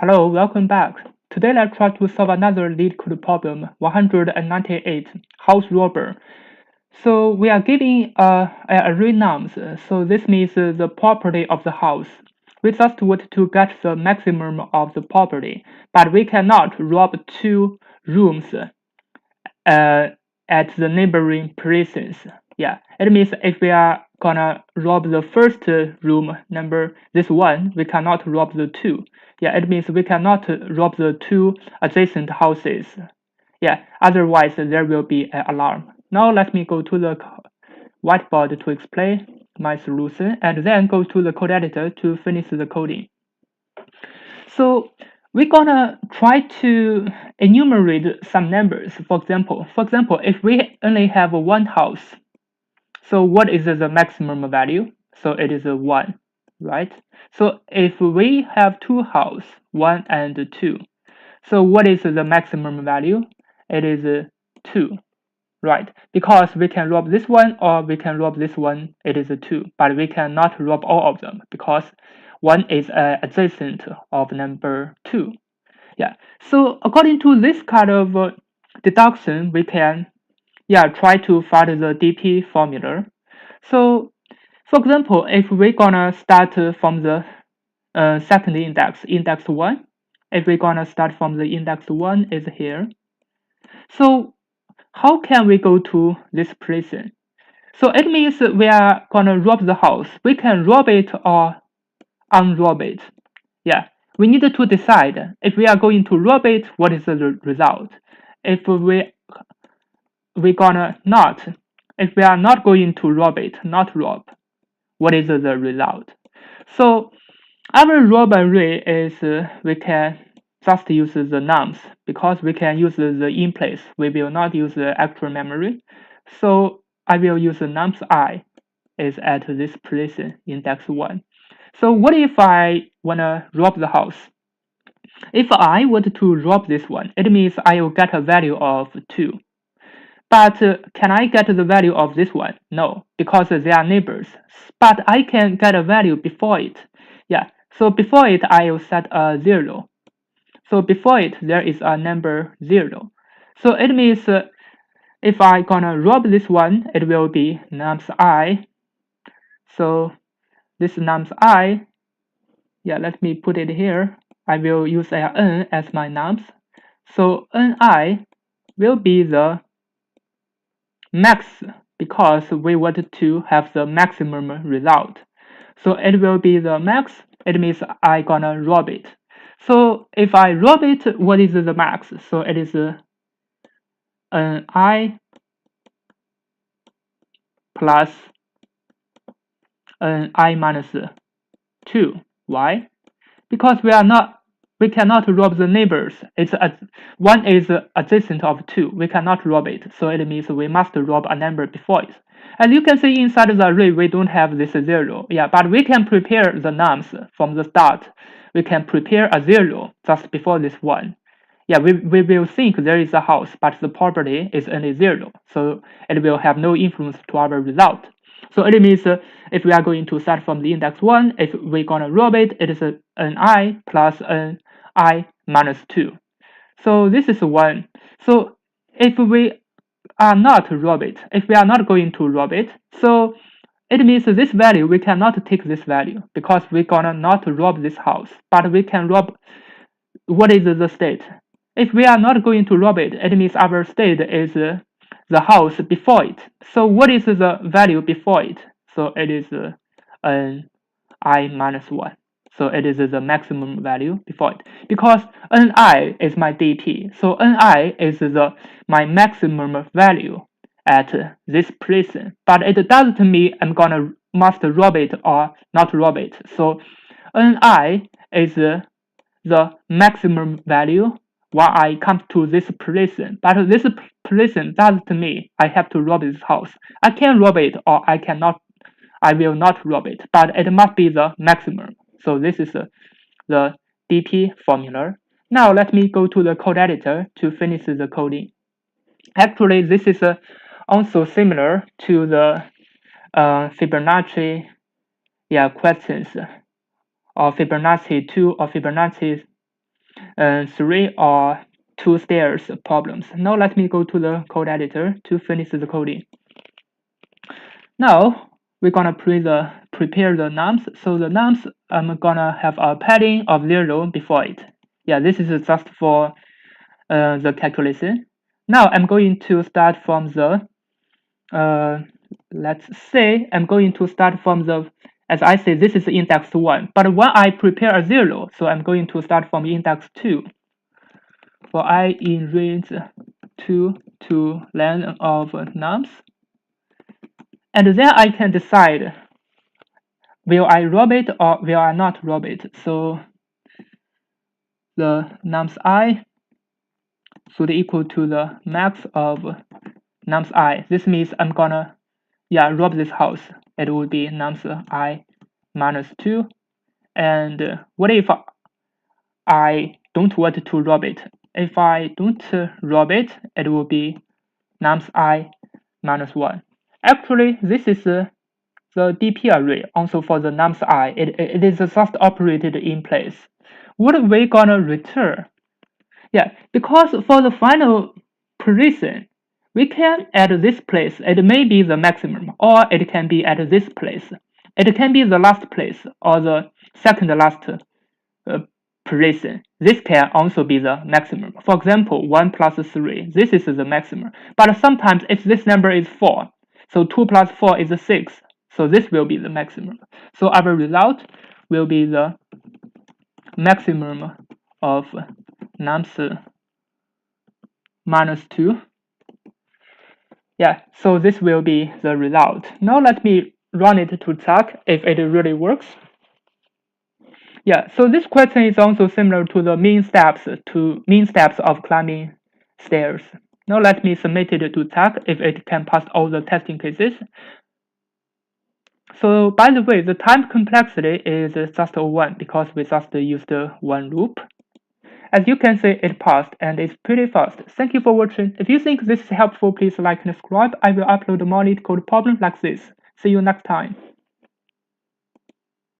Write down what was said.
Hello, welcome back. Today let's try to solve another Leetcode problem 198, house robber. So we are giving array nums, so this means the property of the house. We just want to get the maximum of the property, but we cannot rob two rooms at the neighboring places. Yeah, it means if we are gonna rob the first room number, this one, we cannot rob the two. Yeah, it means we cannot rob the two adjacent houses. Yeah, otherwise there will be an alarm. Now let me go to the whiteboard to explain my solution and then go to the code editor to finish the coding. So we're gonna try to enumerate some numbers. For example, if we only have one house, so what is the maximum value? So it is a 1, right? So if we have two houses, 1 and 2, so what is the maximum value? It is 2, right? Because we can rob this one or we can rob this one, it is a 2, but we cannot rob all of them because one is adjacent of number 2. Yeah, so according to this kind of deduction, we can try to find the DP formula. So for example, if we're gonna start from the second index 1, if we're gonna start from the index 1 is here. So how can we go to this prison? So it means we are gonna rob the house. We can rob it or unrob it. Yeah, we need to decide if we are going to rob it, what is the result? If we gonna not, if we are not going to rob it, not rob, what is the result? So our rob array is we can just use the nums because we can use the in place. We will not use the actual memory. So I will use the nums I is at this place index 1. So what if I wanna rob the house? If I want to rob this one, it means I will get a value of 2. But can I get the value of this one? No, because they are neighbors. But I can get a value before it. Yeah, so before it, I will set a 0. So before it, there is a number 0. So it means if I gonna rob this one, it will be nums I. So this nums I, let me put it here. I will use n as my nums. So ni will be the max because we want to have the maximum result. So it will be the max. It means I gonna rob it. So if I rob it, what is the max? So it is I plus I minus 2. Why? Because we cannot rob the neighbors. One is adjacent of 2. We cannot rob it. So it means we must rob a number before it. As you can see inside the array, we don't have this 0. Yeah, but we can prepare the nums from the start. We can prepare a 0 just before this 1. Yeah, we will think there is a house, but the property is only 0. So it will have no influence to our result. So it means if we are going to start from the index 1, if we're gonna rob it, it is an I plus an I minus 2. So this is 1. So if we are not rob it, if we are not going to rob it, so it means this value, we cannot take this value because we're gonna not rob this house, but we can rob, what is the state? If we are not going to rob it, it means our state is the house before it. So what is the value before it? So it is n I minus 1. So it is the maximum value before it. Because ni is my DP. So ni is my maximum value at this place. But it doesn't mean I'm gonna must rob it or not rob it. So ni is the maximum value when I come to this prison. But this prison doesn't mean I have to rob this house. I can rob it or I will not rob it, but it must be the maximum. So this is the DP formula. Now let me go to the code editor to finish the coding. Actually, this is also similar to the Fibonacci questions or Fibonacci 2 or Fibonacci 3 or 2 stairs problems. Now let me go to the code editor to finish the coding. Now we're gonna prepare the nums. So the nums, I'm gonna have a padding of 0 before it. Yeah, this is just for the calculation. Now I'm going to start from the let's say I'm going to start from the, as I say, this is index 1, but when I prepare a 0, so I'm going to start from index 2 for I in range 2 to length of nums, and then I can decide will I rob it or will I not rob it. So the nums I should equal to the max of nums I. This means I'm gonna rob this house. It would be nums I minus 2. And what if I don't want to rob it? If I don't rob it, it will be nums I minus 1. Actually, this is the DP array also for the nums I. It is just operated in place. What are we gonna return? Yeah, because for the final position, we can add this place. It may be the maximum, or it can be at this place. It can be the last place or the second last position. This can also be the maximum. For example, 1 plus 3, this is the maximum. But sometimes if this number is 4, so 2 plus 4 is 6, so this will be the maximum. So our result will be the maximum of nums minus 2. Yeah, so this will be the result. Now let me run it to check if it really works. Yeah, so this question is also similar to the mean steps of climbing stairs. Now let me submit it to check if it can pass all the testing cases. So by the way, the time complexity is just 1 because we just used one loop. As you can see, it passed and it's pretty fast. Thank you for watching. If you think this is helpful, please like and subscribe. I will upload more Leetcode problems like this. See you next time.